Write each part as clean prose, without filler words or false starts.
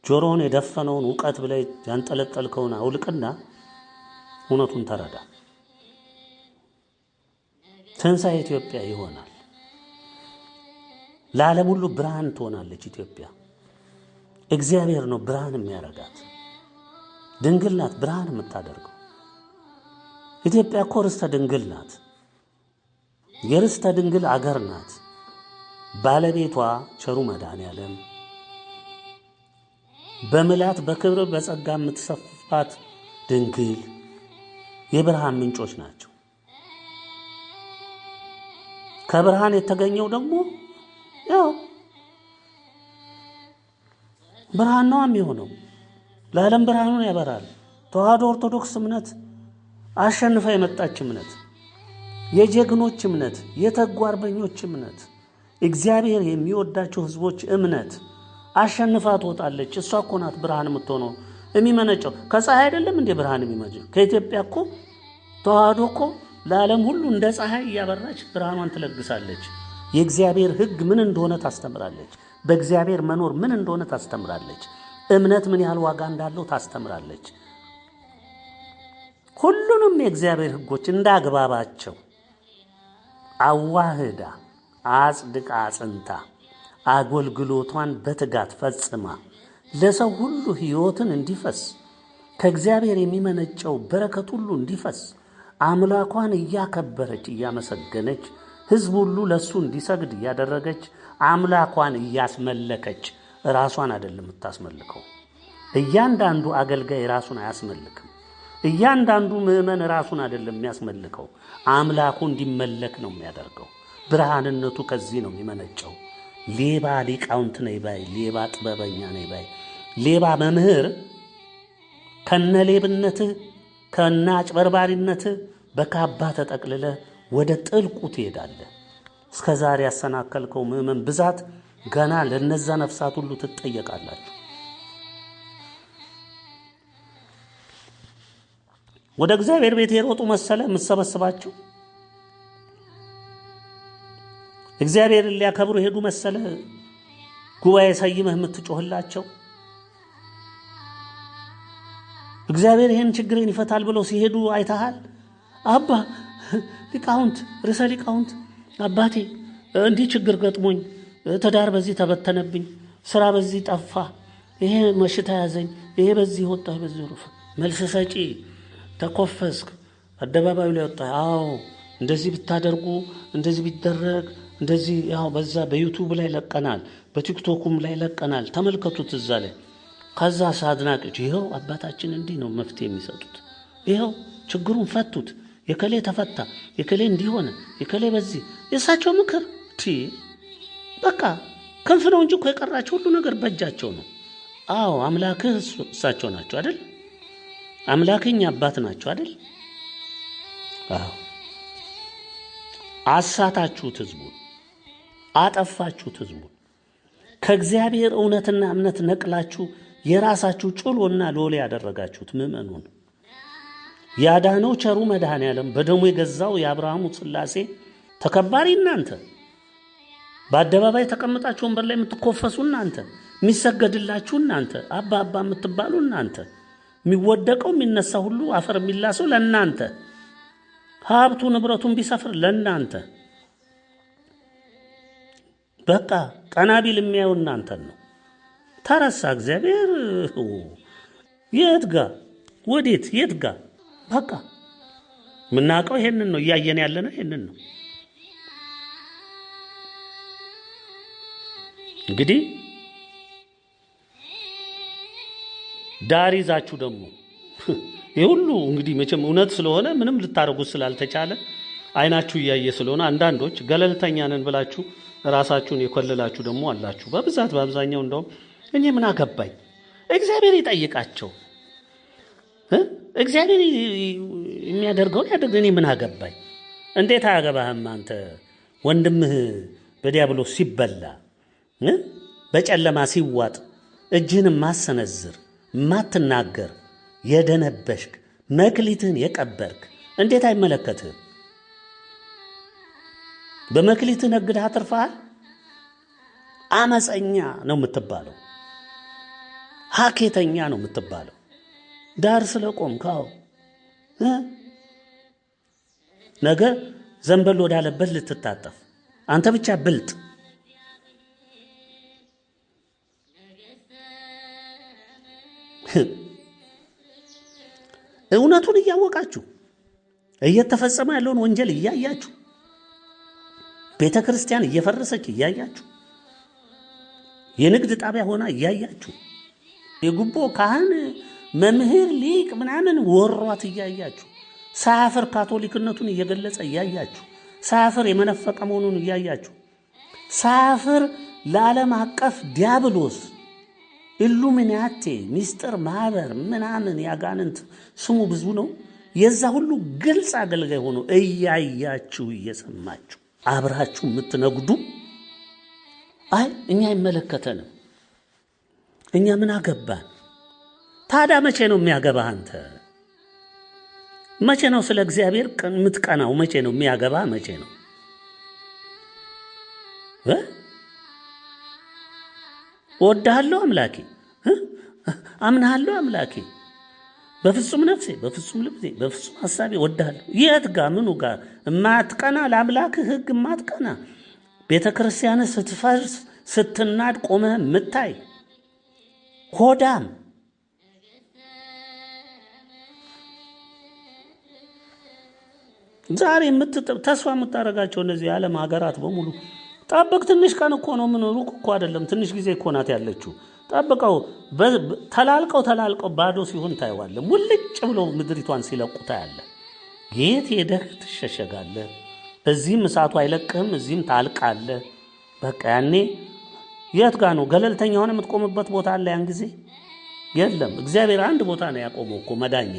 ጆሮን የደፈነውን ዕውቀት ብለህ ያንጠለጠልከውን አውልቅና እውነቱን ተረዳ። ትንሣኤ ኢትዮጵያ ይሆናል። ለዓለም ሁሉ ብርሃን ትሆናለች ኢትዮጵያ። እግዚአብሔር ነው ብርሃን የሚያረጋት። ድንግል ናት ብርሃን የምታደርገው። ኢትዮጵያ እኮ ርስተ ድንግል ናት። የርስተ ድንግል አገር ናት። ባለቤቷ ቸሩ መድኃኔዓለም በምላት በክብር በጸጋ የምትሰፋት ድንግል የብርሃን ምንጮች ናቸው። ከብርሃን የተገኘው ደግሞ ያው ብርሃን ነው የሚሆነው። ለዓለም ብርሃኑን ያበራል። ተዋህዶ ኦርቶዶክስ እምነት አሸንፋ የመጣች እምነት፣ የጀግኖች እምነት፣ የተጉ አርበኞች እምነት፣ እግዚአብሔር የሚወዳቸው ህዝቦች እምነት አሸንፋ ትወጣለች። እሷ እኮ ናት ብርሃን የምትሆነው። የሚመነጨው ከፀሐይ አይደለም እንደ ብርሃን የሚመነጨው ከኢትዮጵያ እኮ ተዋህዶ እኮ ለዓለም ሁሉ እንደ ፀሐይ እያበራች ብርሃኗን ትለግሳለች። የእግዚአብሔር ሕግ ምን እንደሆነ ታስተምራለች። በእግዚአብሔር መኖር ምን እንደሆነ ታስተምራለች። እምነት ምን ያህል ዋጋ እንዳለው ታስተምራለች። ሁሉንም የእግዚአብሔር ሕጎች እንዳግባባቸው አዋህዳ አጽድቃ አጽንታ አገልግሎቷን በትጋት ፈጽማ ለሰው ሁሉ ሕይወትን እንዲፈስ ከእግዚአብሔር የሚመነጨው በረከት ሁሉ እንዲፈስ አምላኳን እያከበረች እያመሰገነች ሕዝብ ሁሉ ለሱ እንዲሰግድ እያደረገች አምላኳን እያስመለከች ራሷን አይደለም የምታስመልከው። እያንዳንዱ አገልጋይ ራሱን አያስመልክም። እያንዳንዱ ምእመን ራሱን አይደለም የሚያስመልከው። አምላኩ እንዲመለክ ነው የሚያደርገው። ብርሃንነቱ ከዚህ ነው የሚመነጨው። ሌባ ሊቃውንት ነኝ ባይ፣ ሌባ ጥበበኛ ነኝ ባይ፣ ሌባ መምህር ከነሌብነትህ ከነ አጭበርባሪነትህ በካባ ተጠቅልለ ወደ ጥልቁ ትሄዳለህ። እስከ ዛሬ ያሰናከልከው ምእመን ብዛት ገና ለነዛ ነፍሳት ሁሉ ትጠየቃላችሁ። ወደ እግዚአብሔር ቤት የሮጡ መሰለ የምትሰበስባቸው? እግዚአብሔርን ሊያከብሩ ሄዱ መሰለ ጉባኤ ሰይመህ የምትጮህላቸው? እግዚአብሔር ይሄን ችግሬን ይፈታል ብለው ሲሄዱ አይተሃል? አባ ሊቃውንት ርዕሰ ሊቃውንት አባቴ እንዲህ ችግር ገጥሞኝ ትዳር በዚህ ተበተነብኝ፣ ስራ በዚህ ጠፋ፣ ይሄ መሽታ ያዘኝ፣ ይሄ በዚህ ወጣ፣ በዚህ ሩፍ መልስ ሰጪ ተኮፈስክ፣ አደባባዩ ላይ ወጣ። አዎ እንደዚህ ብታደርጉ እንደዚህ ቢደረግ እንደዚህ ያው በዛ በዩቲዩብ ላይ ለቀናል፣ በቲክቶኩም ላይ ለቀናል፣ ተመልከቱት እዛ ላይ። ከዛ ሳድናቂዎች ይሄው አባታችን እንዲህ ነው መፍትሄ የሚሰጡት፣ ይሄው ችግሩን ፈቱት፣ የከሌ ተፈታ፣ የከሌ እንዲሆነ፣ የከሌ በዚህ የሳቸው ምክር በቃ ክንፍ ነው እንጂ እኮ የቀራቸው ሁሉ ነገር በእጃቸው ነው። አዎ አምላክህ እሳቸው ናቸው አይደል? አምላክኛ አባት ናቸው አይደል? አዎ አሳታችሁት፣ ህዝቡን አጠፋችሁት። ህዝቡን ከእግዚአብሔር እውነትና እምነት ነቅላችሁ የራሳችሁ ጭሎና ሎሌ ያደረጋችሁት ምእመኑን። ያዳነው ቸሩ መድኃኔዓለም በደሙ የገዛው የአብርሃሙ ሥላሴ ተከባሪ እናንተ፣ በአደባባይ ተቀምጣችሁ ወንበር ላይ የምትኮፈሱ እናንተ፣ የሚሰገድላችሁ እናንተ፣ አባ አባ የምትባሉ እናንተ፣ የሚወደቀው የሚነሳ ሁሉ አፈር የሚላሰው ለእናንተ፣ ሀብቱ ንብረቱን ቢሰፍር ለእናንተ፣ በቃ ቀናቢል የሚያዩ እናንተን ነው። ተረሳ እግዚአብሔር። የት ጋ ወዴት የት ጋ? በቃ ምናቀው ይሄንን ነው፣ እያየን ያለነው ይሄንን ነው። እንግዲህ ዳር ይዛችሁ ደግሞ ይሁሉ እንግዲህ መቼም እውነት ስለሆነ ምንም ልታረጉት ስላልተቻለ አይናችሁ እያየ ስለሆነ አንዳንዶች ገለልተኛ ነን ብላችሁ ራሳችሁን የኮለላችሁ ደግሞ አላችሁ። በብዛት በአብዛኛው እንደውም እኔ ምን አገባኝ፣ እግዚአብሔር ይጠይቃቸው፣ እግዚአብሔር የሚያደርገውን ያደርግ፣ እኔ ምን አገባኝ። እንዴት አያገባህም አንተ? ወንድምህ በዲያብሎስ ሲበላ በጨለማ ሲዋጥ እጅህን ማሰነዝር ማትናገር የደነበሽክ መክሊትህን የቀበርክ እንዴት አይመለከትህም? በመክሊትህ ነግደህ አትርፈሃል። አመፀኛ ነው የምትባለው። ሀኬተኛ ነው የምትባለው ዳር ስለቆምካው ነገ ዘንበል ወዳለበት ልትታጠፍ አንተ ብቻ ብልጥ እውነቱን እያወቃችሁ እየተፈጸመ ያለውን ወንጀል እያያችሁ ቤተ ክርስቲያን እየፈረሰች እያያችሁ የንግድ ጣቢያ ሆና እያያችሁ የጉቦ ካህን መምህር ሊቅ ምናምን ወሯት እያያችሁ ሳያፍር ካቶሊክነቱን እየገለጸ እያያችሁ ሳያፍር የመነፈቀ መሆኑን እያያችሁ ሳያፍር ለዓለም አቀፍ ዲያብሎስ ኢሉሚናቲ ሚስጥር ማህበር ምናምን ያጋንንት ስሙ ብዙ ነው የዛ ሁሉ ግልጽ አገልጋይ ሆኖ እያያችሁ እየሰማችሁ አብራችሁ የምትነግዱ አይ እኛ አይመለከተንም እኛ ምን አገባን ታዲያ መቼ ነው የሚያገባህ አንተ መቼ ነው ስለ እግዚአብሔር የምትቀናው መቼ ነው የሚያገባህ መቼ ነው ወዳለሁ አምላኬ አምናለሁ አምላኬ በፍጹም ነፍሴ በፍጹም ልቤ በፍጹም ሐሳቤ ወዳለሁ የት ጋር ምኑ ጋር ማትቀና ለአምላክ ሕግ ማትቀና ቤተክርስቲያን ስትፈርስ ስትናድ ቆመህ ምታይ ሆዳም ዛሬ ተስፋ የምታረጋቸው እነዚህ የዓለም ሀገራት በሙሉ ጠብቅ ትንሽ ቀን እኮ ነው ምን ሩቅ እኮ አይደለም ትንሽ ጊዜ እኮ ናት ያለችው ጠብቀው ተላልቀው ባዶ ሲሆን ታይዋለህ ሙልጭ ብሎ ምድሪቷን ሲለቁ ታያለህ የት ሄደህ ትሸሸጋለህ እዚህም እሳቱ አይለቅህም እዚህም ታልቃለህ በቃ ያኔ የት ጋር ነው ገለልተኛ ሆነ የምትቆምበት ቦታ አለ ያን ጊዜ የለም እግዚአብሔር አንድ ቦታ ነው ያቆመው እኮ መዳኛ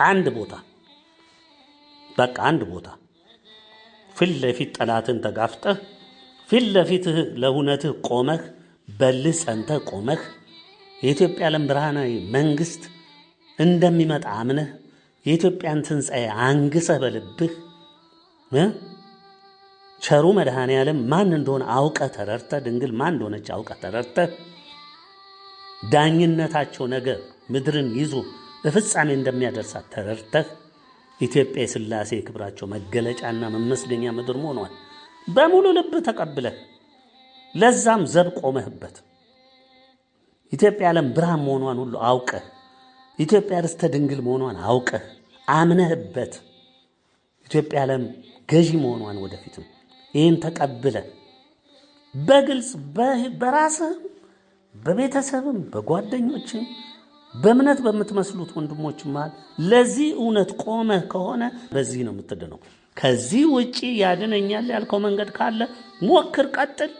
አንድ ቦታ በቃ አንድ ቦታ ፊት ለፊት ጠላትን ተጋፍጠህ ፊት ለፊትህ ለሁነትህ ቆመህ በልህ ጸንተህ ቆመህ የኢትዮጵያ ዓለም ብርሃናዊ መንግስት እንደሚመጣ አምነህ የኢትዮጵያን ትንሣኤ አንግሰህ በልብህ ቸሩ መድኃኔ ዓለም ማን እንደሆነ አውቀህ ተረድተህ ድንግል ማን እንደሆነች አውቀህ ተረድተህ ዳኝነታቸው ነገር ምድርን ይዞ በፍጻሜ እንደሚያደርሳት ተረድተህ ኢትዮጵያ የሥላሴ ክብራቸው መገለጫና መመስገኛ ምድር ሆኗል በሙሉ ልብ ተቀብለህ ለዛም ዘብ ቆመህበት ኢትዮጵያ ዓለም ብርሃን መሆኗን ሁሉ አውቀህ ኢትዮጵያ ርስተ ድንግል መሆኗን አውቀህ አምነህበት ኢትዮጵያ ዓለም ገዢ መሆኗን ወደፊትም ይህን ተቀብለህ በግልጽ በራስህ በቤተሰብም በጓደኞችም በእምነት በምትመስሉት ወንድሞች ማለት ለዚህ እውነት ቆመህ ከሆነ በዚህ ነው የምትድነው ከዚህ ውጪ ያድነኛል ያልከው መንገድ ካለ ሞክር ቀጥል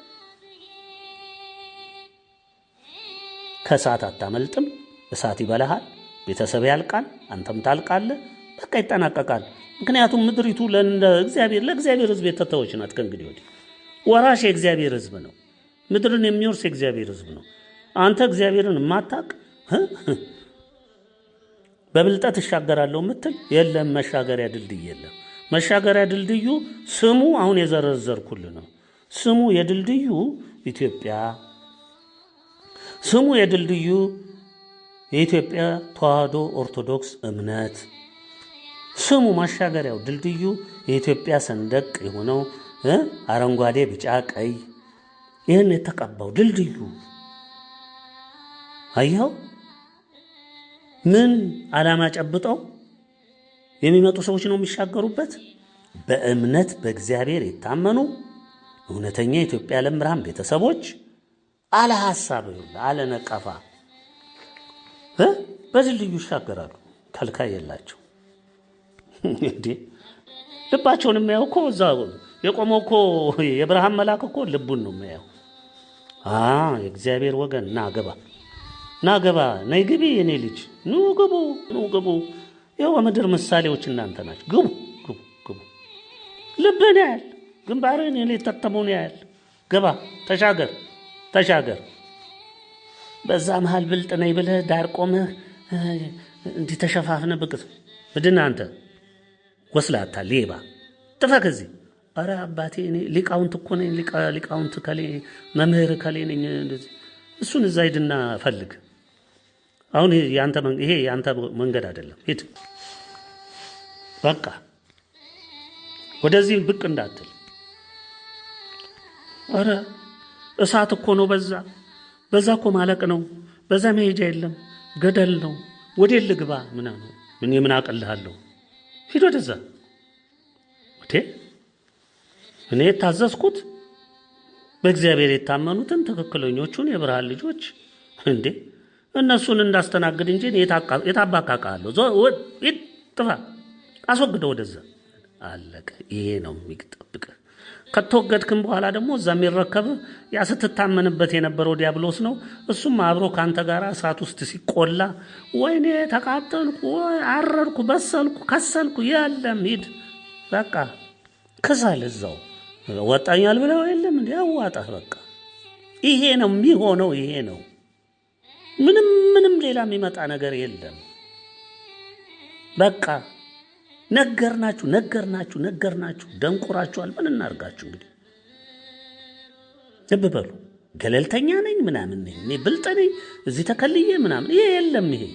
ከእሳት አታመልጥም እሳት ይበላሃል ቤተሰብ ያልቃል አንተም ታልቃለህ በቃ ይጠናቀቃል ምክንያቱም ምድሪቱ ለእግዚአብሔር ሕዝብ የተተወች ናት ከእንግዲህ ወዲህ ወራሽ የእግዚአብሔር ሕዝብ ነው ምድርን የሚወርስ የእግዚአብሔር ሕዝብ ነው አንተ እግዚአብሔርን የማታውቅ በብልጠት እሻገራለሁ ምትል የለም መሻገሪያ ድልድይ የለም መሻገሪያ ድልድዩ ስሙ አሁን የዘረዘርኩልህ ነው ስሙ የድልድዩ ኢትዮጵያ ስሙ የድልድዩ የኢትዮጵያ ተዋህዶ ኦርቶዶክስ እምነት ስሙ ማሻገሪያው ድልድዩ የኢትዮጵያ ሰንደቅ የሆነው አረንጓዴ ቢጫ ቀይ ይህን የተቀባው ድልድዩ አየኸው ምን ዓላማ ጨብጠው የሚመጡ ሰዎች ነው የሚሻገሩበት በእምነት በእግዚአብሔር የታመኑ እውነተኛ የኢትዮጵያ ዓለም ብርሃን ቤተሰቦች አለ ሐሳብ አለ ነቀፋ በድልድዩ ይሻገራሉ ከልካይ የላቸው እንዴ ልባቸውን የሚያው እኮ እዛው የቆመው እኮ የብርሃን መልአክ እኮ ልቡን ነው የሚያው የእግዚአብሔር ወገን ናገባ ነይ ግቢ የኔ ልጅ ኑ ግቡ ይኸው በምድር ምሳሌዎች እናንተ ናችሁ ግቡ ልብን ያህል ግንባርን የሌተተመውን ያህል ገባ ተሻገር በዛ መሃል ብልጥ ነኝ ብለህ ዳር ቆመህ እንዲህ ተሸፋፍነ ብቅት ምድና አንተ ወስላታ ሌባ ጥፋ ከዚህ ኧረ አባቴ እኔ ሊቃውንት እኮ ነኝ ሊቃውንት ከሌ መምህር ከሌ ነኝ እንደዚህ እሱን እዛ ሂድና ፈልግ። አሁን ይሄ ያንተ መንገድ አይደለም። ሂድ በቃ ወደዚህ ብቅ እንዳትል። አረ እሳት እኮ ነው በዛ እኮ ማለቅ ነው። በዛ መሄጃ የለም ገደል ነው። ወዴት ልግባ ምናምን ምን አቀልሃለሁ? ሂድ ወደዛ። እኔ ታዘዝኩት በእግዚአብሔር የታመኑትን ትክክለኞቹን የብርሃን ልጆች እንዴ እነሱን እንዳስተናግድ እንጂ የታባካካለሁ። ጥፋ አስወግደው ወደዛ። አለቀ። ይሄ ነው የሚጠብቅ። ከተወገድክም በኋላ ደግሞ እዛ የሚረከብ ያ ስትታመንበት የነበረው ዲያብሎስ ነው። እሱም አብሮ ካንተ ጋር እሳት ውስጥ ሲቆላ ወይኔ ተቃጠልኩ፣ አረርኩ፣ በሰልኩ፣ ከሰልኩ የለም ሂድ በቃ ከሳል እዛው ወጣኛል ብለው የለም እንዴ አዋጣህ በቃ። ይሄ ነው የሚሆነው። ይሄ ነው ምንም ሌላ የሚመጣ ነገር የለም። በቃ ነገርናችሁ ደንቆራችኋል። ምን እናርጋችሁ እንግዲህ? ልብ በሉ። ገለልተኛ ነኝ ምናምን ነኝ እኔ ብልጥ ነኝ እዚህ ተከልዬ ምናምን ይሄ የለም። ይሄ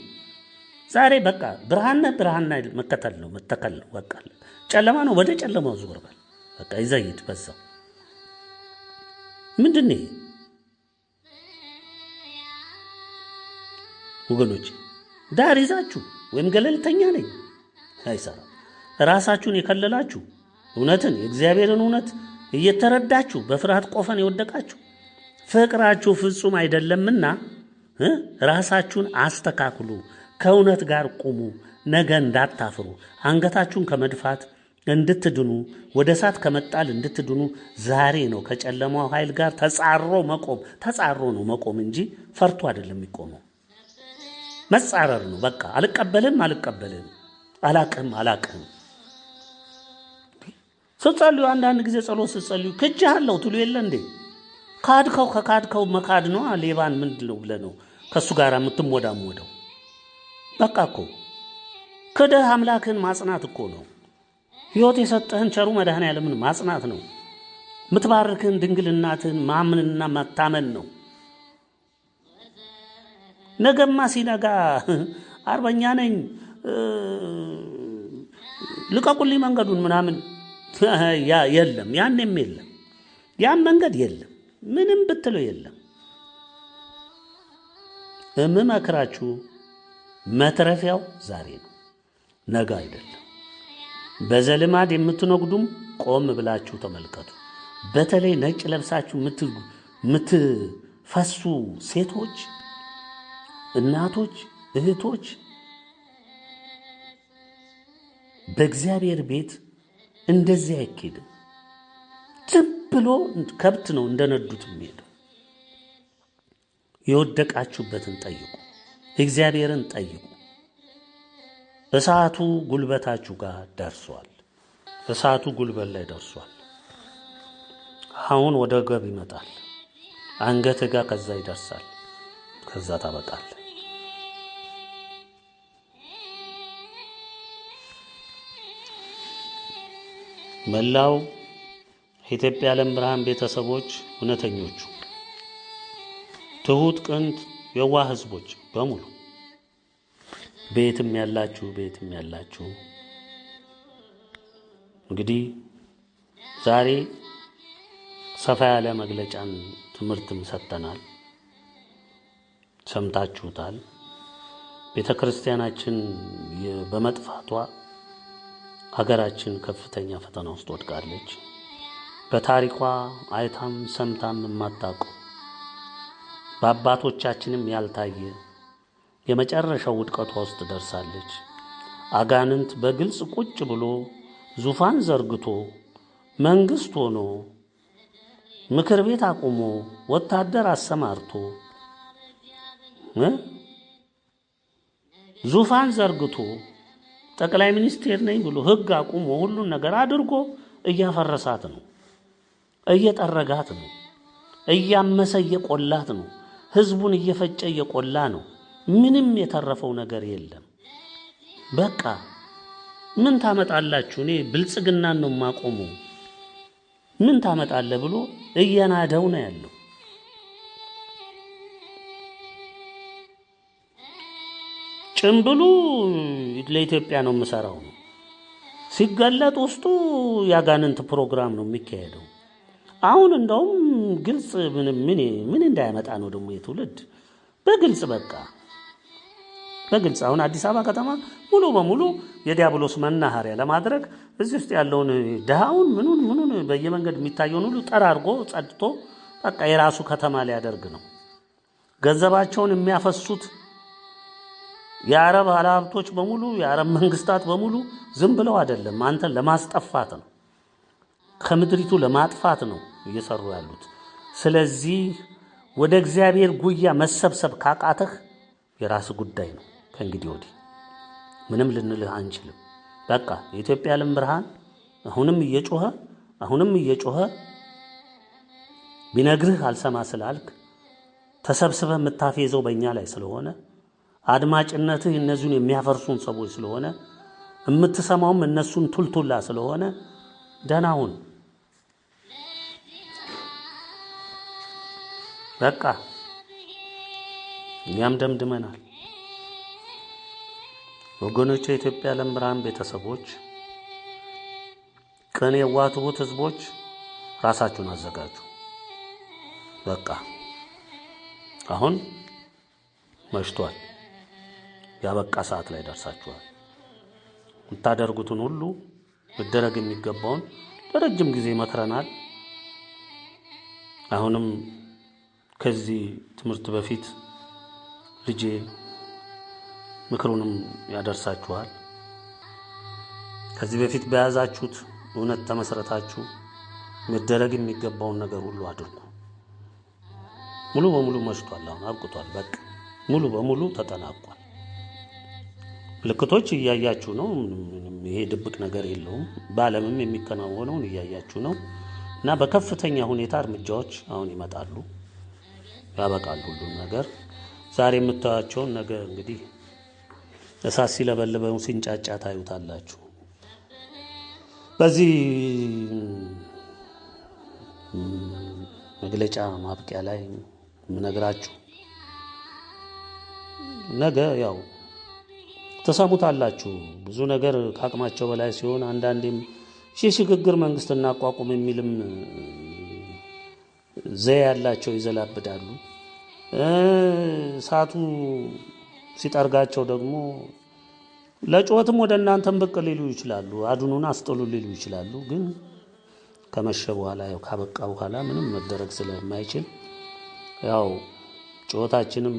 ዛሬ በቃ ብርሃን መከተል ነው መተከል ነው። በቃ ጨለማ ነው ወደ ጨለማው ዙር በል በቃ ይዘይድ በዛው። ምንድን ነው ወገኖች? ዳር ይዛችሁ ወይም ገለልተኛ ነኝ አይሰራም። ራሳችሁን የከለላችሁ እውነትን የእግዚአብሔርን እውነት እየተረዳችሁ በፍርሃት ቆፈን የወደቃችሁ ፍቅራችሁ ፍጹም አይደለምና ራሳችሁን አስተካክሉ። ከእውነት ጋር ቁሙ። ነገ እንዳታፍሩ። አንገታችሁን ከመድፋት እንድትድኑ ወደ እሳት ከመጣል እንድትድኑ ዛሬ ነው ከጨለማው ኃይል ጋር ተጻሮ ነው መቆም እንጂ ፈርቶ አይደለም የሚቆመው። መጻረር ነው በቃ። አልቀበልም አላቅም ስትጸልዩ አንዳንድ ጊዜ ጸሎት ስትጸልዩ ክጄሃለሁ ትሉ የለ እንዴ? ከካድከው መካድ ነው። ሌባን ምንድነው ብለህ ነው ከሱ ጋር የምትሞዳሞደው? በቃ እኮ ክደህ አምላክህን ማጽናት እኮ ነው። ሕይወት የሰጠህን ቸሩ መድኃኔዓለምን ማጽናት ነው። የምትባርክህን ድንግል እናትህን ማመንና መታመን ነው። ነገማ ሲነጋ አርበኛ ነኝ ልቀቁልኝ መንገዱን ምናምን የለም። ያንም የለም። ያን መንገድ የለም። ምንም ብትለው የለም። እምመክራችሁ መትረፊያው ዛሬ ነው፣ ነገ አይደለም። በዘልማድ የምትነጉዱም ቆም ብላችሁ ተመልከቱ። በተለይ ነጭ ለብሳችሁ የምትፈሱ ሴቶች፣ እናቶች፣ እህቶች በእግዚአብሔር ቤት እንደዚህ አይኬድም። ዝም ብሎ ከብት ነው እንደነዱት የሚሄደው። የወደቃችሁበትን ጠይቁ፣ እግዚአብሔርን ጠይቁ። እሳቱ ጉልበታችሁ ጋር ደርሷል። እሳቱ ጉልበት ላይ ደርሷል። አሁን ወደ ገብ ይመጣል። አንገትህ ጋር ከዛ ይደርሳል። ከዛ ታበቃለህ። መላው የኢትዮጵያ ዓለም ብርሃን ቤተሰቦች፣ እውነተኞቹ ትሁት ቅንት የዋህ ህዝቦች በሙሉ ቤትም ያላችሁ እንግዲህ ዛሬ ሰፋ ያለ መግለጫን ትምህርትም ሰጥተናል። ሰምታችሁታል። ቤተክርስቲያናችን በመጥፋቷ ሀገራችን ከፍተኛ ፈተና ውስጥ ወድቃለች። በታሪኳ አይታም ሰምታም የማታውቀው በአባቶቻችንም ያልታየ የመጨረሻው ውድቀቷ ውስጥ ደርሳለች። አጋንንት በግልጽ ቁጭ ብሎ ዙፋን ዘርግቶ መንግስት ሆኖ ምክር ቤት አቁሞ ወታደር አሰማርቶ ዙፋን ዘርግቶ ጠቅላይ ሚኒስቴር ነኝ ብሎ ህግ አቁሞ ሁሉን ነገር አድርጎ እያፈረሳት ነው፣ እየጠረጋት ነው፣ እያመሰ እየቆላት ነው፣ ህዝቡን እየፈጨ እየቆላ ነው። ምንም የተረፈው ነገር የለም። በቃ ምን ታመጣላችሁ? እኔ ብልጽግናን ነው ማቆመው፣ ምን ታመጣለ ብሎ እየናደው ነው ያለው። ጭምብሉ ለኢትዮጵያ ነው የምሰራው ነው ሲገለጥ ውስጡ ያጋንንት ፕሮግራም ነው የሚካሄደው። አሁን እንደውም ግልጽ ምን እንዳያመጣ ነው ደግሞ የትውልድ በግልጽ በቃ በግልጽ አሁን አዲስ አበባ ከተማ ሙሉ በሙሉ የዲያብሎስ መናኸሪያ ለማድረግ እዚህ ውስጥ ያለውን ደሃውን ምኑን በየመንገድ የሚታየውን ሁሉ ጠራርጎ ጸድቶ በቃ የራሱ ከተማ ሊያደርግ ነው። ገንዘባቸውን የሚያፈሱት የአረብ ሀብቶች በሙሉ የአረብ መንግስታት በሙሉ ዝም ብለው አይደለም፣ አንተን ለማስጠፋት ነው፣ ከምድሪቱ ለማጥፋት ነው እየሰሩ ያሉት። ስለዚህ ወደ እግዚአብሔር ጉያ መሰብሰብ ካቃተህ የራስ ጉዳይ ነው። ከእንግዲህ ወዲህ ምንም ልንልህ አንችልም። በቃ የኢትዮጵያ ዓለም ብርሃን አሁንም እየጮኸ ቢነግርህ አልሰማ ስላልክ ተሰብስበህ የምታፌዘው በእኛ ላይ ስለሆነ አድማጭነትህ እነዚህን የሚያፈርሱን ሰዎች ስለሆነ የምትሰማውም እነሱን ቱልቱላ ስለሆነ ደናውን በቃ እኛም ደምድመናል። ወገኖች፣ የኢትዮጵያ ዓለም ብርሃን ቤተሰቦች፣ ቅን የዋህ ትሁት ህዝቦች ራሳችሁን አዘጋጁ። በቃ አሁን መሽቷል። ያበቃ ሰዓት ላይ ደርሳችኋል። የምታደርጉትን ሁሉ መደረግ የሚገባውን ለረጅም ጊዜ መክረናል። አሁንም ከዚህ ትምህርት በፊት ልጄ ምክሩንም ያደርሳችኋል። ከዚህ በፊት በያዛችሁት እውነት ተመሰረታችሁ መደረግ የሚገባውን ነገር ሁሉ አድርጉ። ሙሉ በሙሉ መሽቷል። አሁን አብቅቷል። በቃ ሙሉ በሙሉ ተጠናቋል። ምልክቶች እያያችሁ ነው። ይሄ ድብቅ ነገር የለውም። በዓለምም የሚከናወነውን እያያችሁ ነው እና በከፍተኛ ሁኔታ እርምጃዎች አሁን ይመጣሉ፣ ያበቃል ሁሉም ነገር። ዛሬ የምታያቸውን ነገር እንግዲህ እሳት ሲለበልበው ሲንጫጫ ታዩታላችሁ። በዚህ መግለጫ ማብቂያ ላይ ምነግራችሁ ነገ ያው ተሰሙታላችሁ። ብዙ ነገር ካቅማቸው በላይ ሲሆን አንዳንዴም ሽግግር መንግስት እናቋቁም የሚልም ዘይ ያላቸው ይዘላብዳሉ። ሳቱ ሲጠርጋቸው ደግሞ ለጮትም ወደ እናንተም ብቅ ሊሉ ይችላሉ፣ አድኑን አስጥሉ ሊሉ ይችላሉ። ግን ከመሸ በኋላ ያው ካበቃ በኋላ ምንም መደረግ ስለማይችል ያው ጮታችንም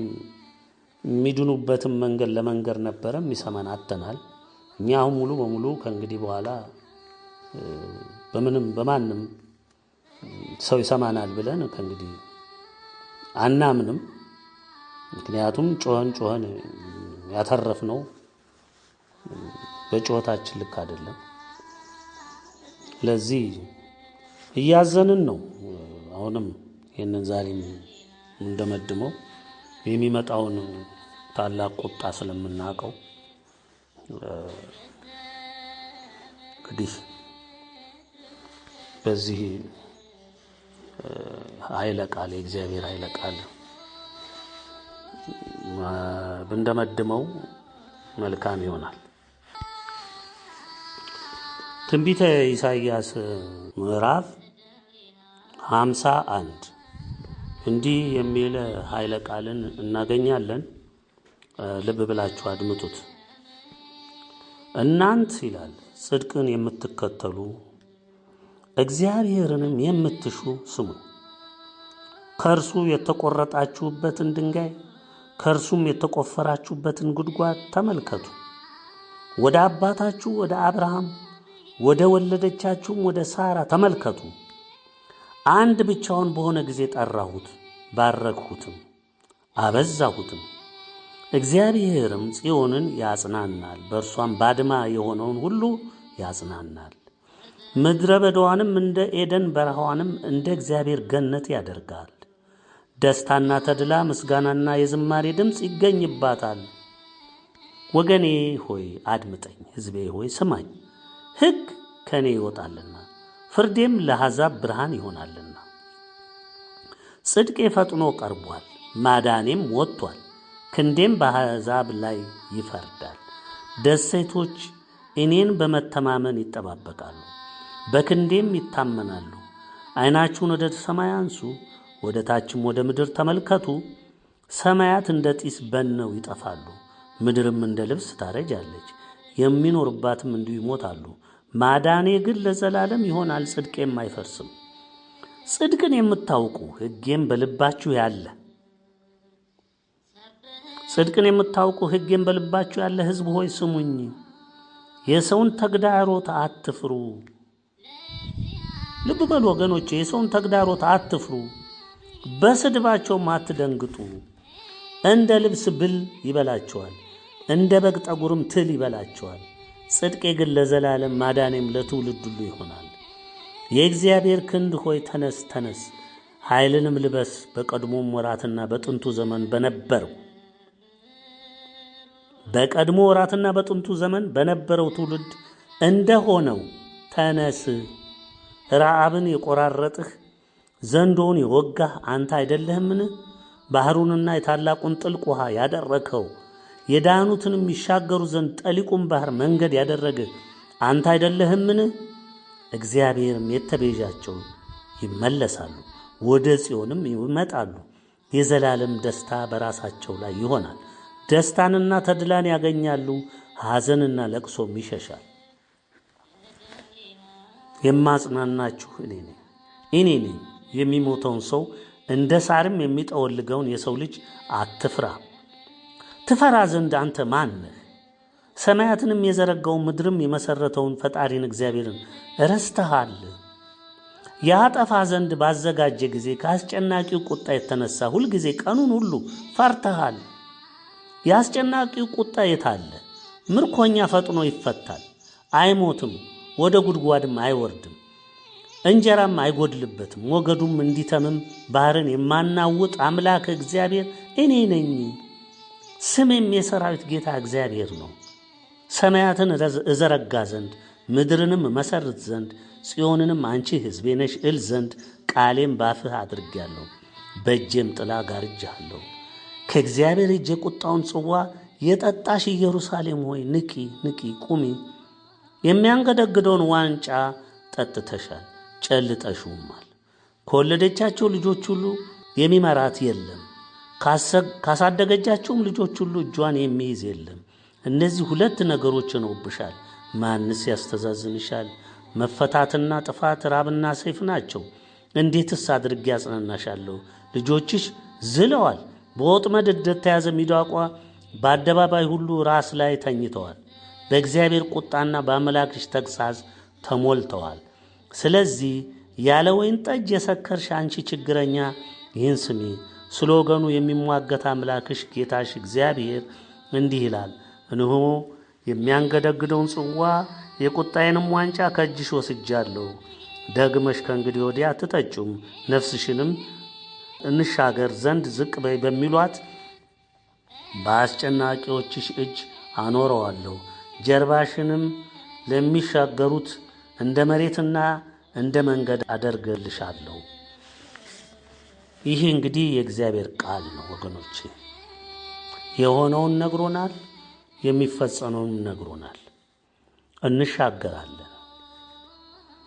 የሚድኑበትም መንገድ ለመንገር ነበረ፣ የሚሰማን አጥተናል። እኛ አሁን ሙሉ በሙሉ ከእንግዲህ በኋላ በማንም ሰው ይሰማናል ብለን ከእንግዲህ አናምንም። ምክንያቱም ጮኸን ያተረፍነው በጮታችን ልክ አይደለም። ለዚህ እያዘንን ነው። አሁንም ይሄንን ዛሬም እንደመድመው የሚመጣውን ታላቅ ቁጣ ስለምናቀው እንግዲህ በዚህ ኃይለ ቃል የእግዚአብሔር ኃይለ ቃል ብንደመድመው መልካም ይሆናል። ትንቢተ ኢሳይያስ ምዕራፍ 51 እንዲህ የሚል ኃይለ ቃልን እናገኛለን። ልብ ብላችሁ አድምጡት። እናንት ይላል ጽድቅን የምትከተሉ እግዚአብሔርንም የምትሹ ስሙ። ከእርሱ የተቆረጣችሁበትን ድንጋይ ከእርሱም የተቆፈራችሁበትን ጉድጓድ ተመልከቱ። ወደ አባታችሁ ወደ አብርሃም ወደ ወለደቻችሁም ወደ ሳራ ተመልከቱ። አንድ ብቻውን በሆነ ጊዜ ጠራሁት፣ ባረክሁትም፣ አበዛሁትም። እግዚአብሔርም ጽዮንን ያጽናናል፣ በእርሷም ባድማ የሆነውን ሁሉ ያጽናናል። ምድረ በዳዋንም እንደ ኤደን በረሃዋንም እንደ እግዚአብሔር ገነት ያደርጋል። ደስታና ተድላ ምስጋናና የዝማሬ ድምፅ ይገኝባታል። ወገኔ ሆይ አድምጠኝ፣ ሕዝቤ ሆይ ስማኝ። ሕግ ከኔ ይወጣልና ፍርዴም ለአሕዛብ ብርሃን ይሆናልና። ጽድቄ ፈጥኖ ቀርቧል፣ ማዳኔም ወጥቷል። ክንዴም በአሕዛብ ላይ ይፈርዳል። ደሴቶች እኔን በመተማመን ይጠባበቃሉ፣ በክንዴም ይታመናሉ። ዓይናችሁን ወደ ሰማይ አንሱ፣ ወደ ታችም ወደ ምድር ተመልከቱ። ሰማያት እንደ ጢስ በነው ይጠፋሉ፣ ምድርም እንደ ልብስ ታረጃለች፣ የሚኖርባትም እንዲሁ ይሞታሉ። ማዳኔ ግን ለዘላለም ይሆናል፣ ጽድቄም አይፈርስም። ጽድቅን የምታውቁ ሕጌም በልባችሁ ያለ ጽድቅን የምታውቁ ሕጌም በልባችሁ ያለ ሕዝብ ሆይ ስሙኝ። የሰውን ተግዳሮት አትፍሩ። ልብ በሉ ወገኖቼ፣ የሰውን ተግዳሮት አትፍሩ፣ በስድባቸውም አትደንግጡ። እንደ ልብስ ብል ይበላቸዋል፣ እንደ በግ ጠጉርም ትል ይበላቸዋል። ጽድቄ ግን ለዘላለም ማዳኔም ለትውልድ ሁሉ ይሆናል። የእግዚአብሔር ክንድ ሆይ ተነስ ተነስ፣ ኃይልንም ልበስ። በቀድሞም ወራትና በጥንቱ ዘመን በነበረው ትውልድ እንደሆነው ተነስ። ረዓብን የቆራረጥህ ዘንዶውን የወጋህ አንተ አይደለህምን? ባሕሩንና የታላቁን ጥልቅ ውሃ ያደረከው የዳኑትንም ይሻገሩ ዘንድ ጠሊቁን ባሕር መንገድ ያደረገ አንተ አይደለህምን? እግዚአብሔርም የተቤዣቸው ይመለሳሉ፣ ወደ ጽዮንም ይመጣሉ። የዘላለም ደስታ በራሳቸው ላይ ይሆናል። ደስታንና ተድላን ያገኛሉ፣ ሐዘንና ለቅሶም ይሸሻል። የማጽናናችሁ እኔ ነኝ። የሚሞተውን ሰው እንደ ሳርም የሚጠወልገውን የሰው ልጅ አትፍራ። ትፈራ ዘንድ አንተ ማን ነህ? ሰማያትንም የዘረጋውን ምድርም የመሠረተውን ፈጣሪን እግዚአብሔርን ረስተሃል። ያጠፋ ዘንድ ባዘጋጀ ጊዜ ከአስጨናቂው ቁጣ የተነሳ ሁልጊዜ ቀኑን ሁሉ ፈርተሃል። የአስጨናቂው ቁጣ የት አለ? ምርኮኛ ፈጥኖ ይፈታል፣ አይሞትም፣ ወደ ጉድጓድም አይወርድም፣ እንጀራም አይጎድልበትም። ሞገዱም እንዲተምም ባሕርን የማናውጥ አምላክ እግዚአብሔር እኔ ነኝ። ስሜም የሰራዊት ጌታ እግዚአብሔር ነው። ሰማያትን እዘረጋ ዘንድ ምድርንም መሠርት ዘንድ ጽዮንንም አንቺ ሕዝቤ ነሽ እል ዘንድ ቃሌም ባፍህ አድርጌአለሁ፣ በእጄም ጥላ ጋርጄሃለሁ። ከእግዚአብሔር እጅ የቁጣውን ጽዋ የጠጣሽ ኢየሩሳሌም ሆይ ንቂ ንቂ፣ ቁሚ። የሚያንገደግደውን ዋንጫ ጠጥተሻል፣ ጨልጠሽውማል። ከወለደቻቸው ልጆች ሁሉ የሚመራት የለም፣ ካሳደገቻቸውም ልጆች ሁሉ እጇን የሚይዝ የለም። እነዚህ ሁለት ነገሮች ሆነውብሻል፣ ማንስ ያስተዛዝንሻል? መፈታትና ጥፋት፣ ራብና ሰይፍ ናቸው። እንዴትስ አድርጌ ያጽናናሻለሁ? ልጆችሽ ዝለዋል፣ በወጥመድ እንደተያዘ ሚዳቋ በአደባባይ ሁሉ ራስ ላይ ተኝተዋል። በእግዚአብሔር ቁጣና በአምላክሽ ተግሣጽ ተሞልተዋል። ስለዚህ ያለ ወይን ጠጅ የሰከርሽ አንቺ ችግረኛ ይህን ስሚ። ስለ ወገኑ የሚሟገት አምላክሽ ጌታሽ እግዚአብሔር እንዲህ ይላል፣ እነሆ የሚያንገደግደውን ጽዋ የቁጣዬንም ዋንጫ ከእጅሽ ወስጃለሁ። ደግመሽ ከእንግዲህ ወዲያ አትጠጪውም። ነፍስሽንም እንሻገር ዘንድ ዝቅ በይ በሚሏት በአስጨናቂዎችሽ እጅ አኖረዋለሁ። ጀርባሽንም ለሚሻገሩት እንደ መሬትና እንደ መንገድ አደርግልሻለሁ። ይህ እንግዲህ የእግዚአብሔር ቃል ነው ወገኖቼ። የሆነውን ነግሮናል፣ የሚፈጸመውን ነግሮናል። እንሻገራለን።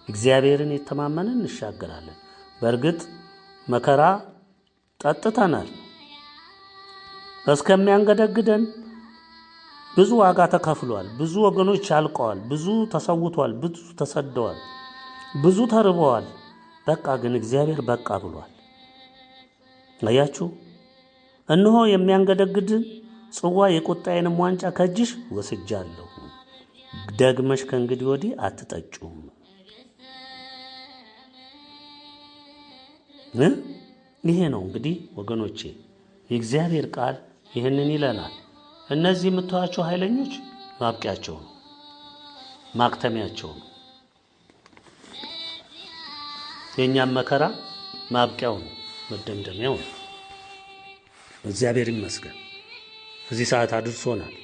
እግዚአብሔርን የተማመንን እንሻገራለን። በእርግጥ መከራ ጠጥተናል። እስከሚያንገደግደን ብዙ ዋጋ ተከፍሏል። ብዙ ወገኖች አልቀዋል። ብዙ ተሰውቷል። ብዙ ተሰደዋል። ብዙ ተርበዋል። በቃ ግን እግዚአብሔር በቃ ብሏል። አያችሁ፣ እነሆ የሚያንገደግድ ጽዋ የቁጣዬንም ዋንጫ ከእጅሽ ወስጃለሁ። ደግመሽ ከእንግዲህ ወዲህ አትጠጪውም። ይሄ ነው እንግዲህ ወገኖቼ የእግዚአብሔር ቃል ይህንን ይለናል። እነዚህ የምታዩአቸው ኃይለኞች ማብቂያቸው ነው፣ ማክተሚያቸው ነው። የእኛም መከራ ማብቂያው ነው፣ መደምደሚያው ነው። እግዚአብሔር ይመስገን እዚህ ሰዓት አድርሶናል።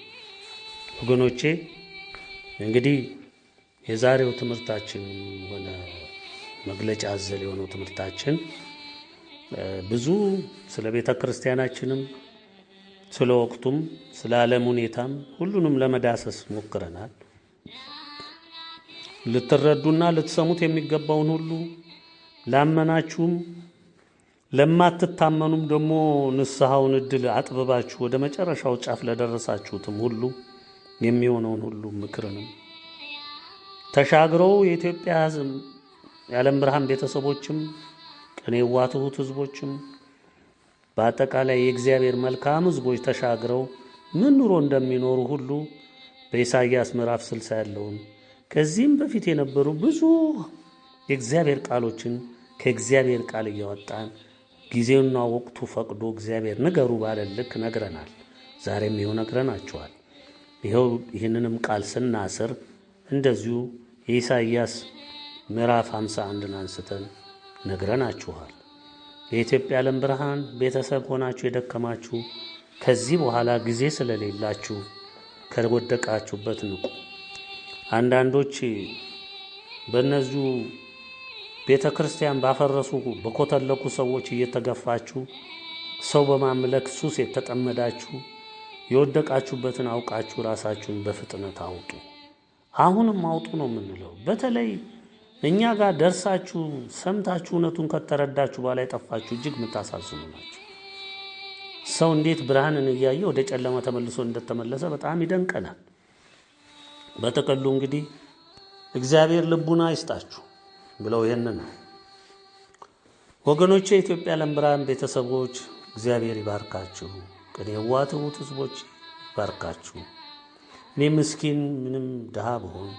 ወገኖቼ እንግዲህ የዛሬው ትምህርታችን ሆነ መግለጫ አዘል የሆነው ትምህርታችን ብዙ ስለ ቤተ ክርስቲያናችንም ስለ ወቅቱም ስለ ዓለም ሁኔታም ሁሉንም ለመዳሰስ ሞክረናል። ልትረዱና ልትሰሙት የሚገባውን ሁሉ ላመናችሁም ለማትታመኑም ደግሞ ንስሐውን እድል አጥብባችሁ ወደ መጨረሻው ጫፍ ለደረሳችሁትም ሁሉ የሚሆነውን ሁሉ ምክርንም ተሻግረው የኢትዮጵያ ሕዝብ የዓለም ብርሃን ቤተሰቦችም ቅን የዋህ ሕዝቦችም በአጠቃላይ የእግዚአብሔር መልካም ሕዝቦች ተሻግረው ምን ኑሮ እንደሚኖሩ ሁሉ በኢሳይያስ ምዕራፍ 60 ያለውን ከዚህም በፊት የነበሩ ብዙ የእግዚአብሔር ቃሎችን ከእግዚአብሔር ቃል እያወጣን ጊዜውና ወቅቱ ፈቅዶ እግዚአብሔር ንገሩ ባለን ልክ ነግረናል። ዛሬም ይኸው ነግረናችኋል። ይህንንም ቃል ስናስር እንደዚሁ የኢሳይያስ ምዕራፍ 51ን አንስተን ነግረናችኋል። የኢትዮጵያ ዓለም ብርሃን ቤተሰብ ሆናችሁ የደከማችሁ ከዚህ በኋላ ጊዜ ስለሌላችሁ ከወደቃችሁበት ንቁ። አንዳንዶች በእነዚሁ ቤተ ክርስቲያን ባፈረሱ በኮተለኩ ሰዎች እየተገፋችሁ ሰው በማምለክ ሱስ የተጠመዳችሁ የወደቃችሁበትን አውቃችሁ ራሳችሁን በፍጥነት አውጡ። አሁንም አውጡ ነው የምንለው። በተለይ እኛ ጋር ደርሳችሁ ሰምታችሁ እውነቱን ከተረዳችሁ በኋላ የጠፋችሁ እጅግ የምታሳዝኑ ናቸው። ሰው እንዴት ብርሃንን እያየ ወደ ጨለማ ተመልሶ እንደተመለሰ በጣም ይደንቀናል። በተቀሉ እንግዲህ እግዚአብሔር ልቡና ይስጣችሁ ብለው ይሄንን ነው። ወገኖቼ የኢትዮጵያ ዓለም ብርሃን ቤተሰቦች እግዚአብሔር ይባርካችሁ። ቅን የዋህ ሕዝቦች ይባርካችሁ። እኔ ምስኪን ምንም ድሃ ብሆን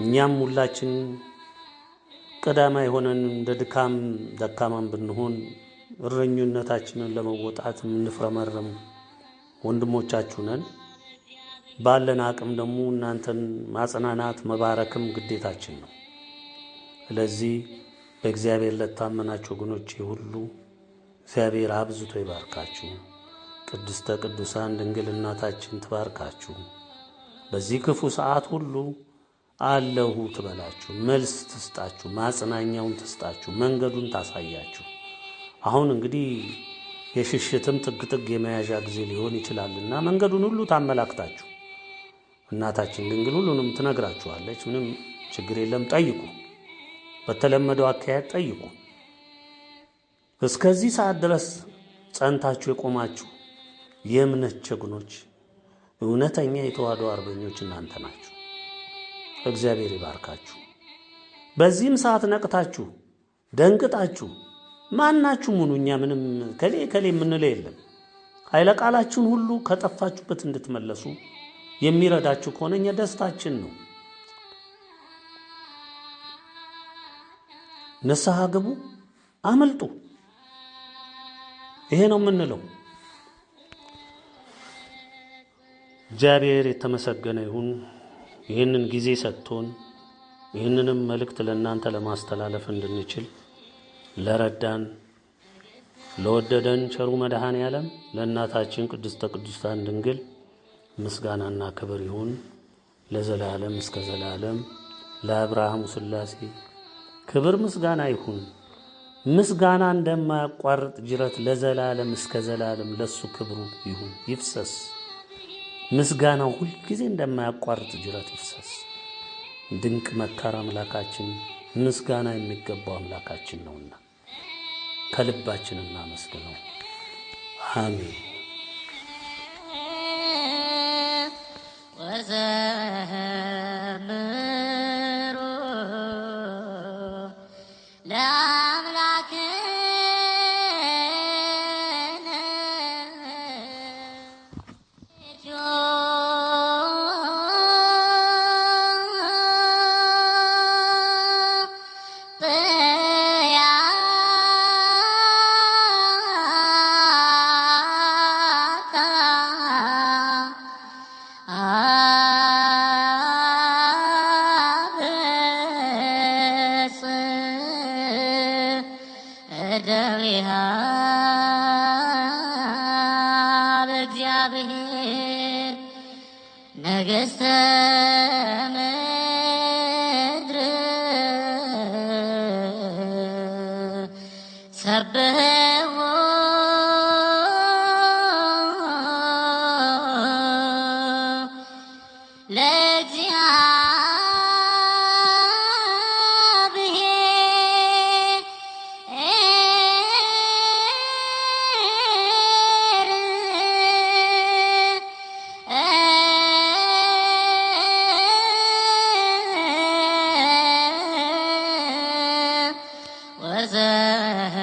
እኛም ሁላችን ቀዳማይ ሆነን እንደ ደካማን ብንሆን እረኝነታችንን ለመወጣት የምንፍረመረም ወንድሞቻችሁ ነን። ባለን አቅም ደግሞ እናንተን ማጽናናት መባረክም ግዴታችን ነው። ስለዚህ በእግዚአብሔር ለታመናችሁ ወገኖቼ ሁሉ እግዚአብሔር አብዝቶ ይባርካችሁ። ቅድስተ ቅዱሳን ድንግል እናታችን ትባርካችሁ። በዚህ ክፉ ሰዓት ሁሉ አለሁ ትበላችሁ፣ መልስ ትስጣችሁ፣ ማጽናኛውን ትስጣችሁ፣ መንገዱን ታሳያችሁ። አሁን እንግዲህ የሽሽትም ጥግ የመያዣ ጊዜ ሊሆን ይችላልና መንገዱን ሁሉ ታመላክታችሁ እናታችን ድንግል ሁሉንም ትነግራችኋለች። ምንም ችግር የለም። ጠይቁ፣ በተለመደው አካሄድ ጠይቁ። እስከዚህ ሰዓት ድረስ ጸንታችሁ የቆማችሁ የእምነት ጀግኖች፣ እውነተኛ የተዋህዶ አርበኞች እናንተ ናችሁ። እግዚአብሔር ይባርካችሁ። በዚህም ሰዓት ነቅታችሁ ደንግጣችሁ ማናችሁም ሁኑ፣ እኛ ምንም ከሌ የምንለው የለም። ኃይለ ቃላችሁን ሁሉ ከጠፋችሁበት እንድትመለሱ የሚረዳችሁ ከሆነ እኛ ደስታችን ነው። ንስሐ ግቡ፣ አመልጡ። ይሄ ነው የምንለው። እግዚአብሔር የተመሰገነ ይሁን። ይህንን ጊዜ ሰጥቶን ይህንንም መልእክት ለእናንተ ለማስተላለፍ እንድንችል ለረዳን ለወደደን ቸሩ መድኃኔ ዓለም ለእናታችን ቅድስተ ቅዱሳን ድንግል ምስጋናና ክብር ይሁን ለዘላለም እስከ ዘላለም። ለአብርሃሙ ሥላሴ ክብር ምስጋና ይሁን። ምስጋና እንደማያቋርጥ ጅረት ለዘላለም እስከ ዘላለም ለሱ ክብሩ ይሁን ይፍሰስ። ምስጋናው ሁል ጊዜ እንደማያቋርጥ ጅረት ይፍሰስ። ድንቅ መካር አምላካችን ምስጋና የሚገባው አምላካችን ነውና ከልባችን እናመስግነው። አሜን። ወዘምሩ በእግዚአብሔር ነገሥተ ምድር ሰብሕዎ ዘር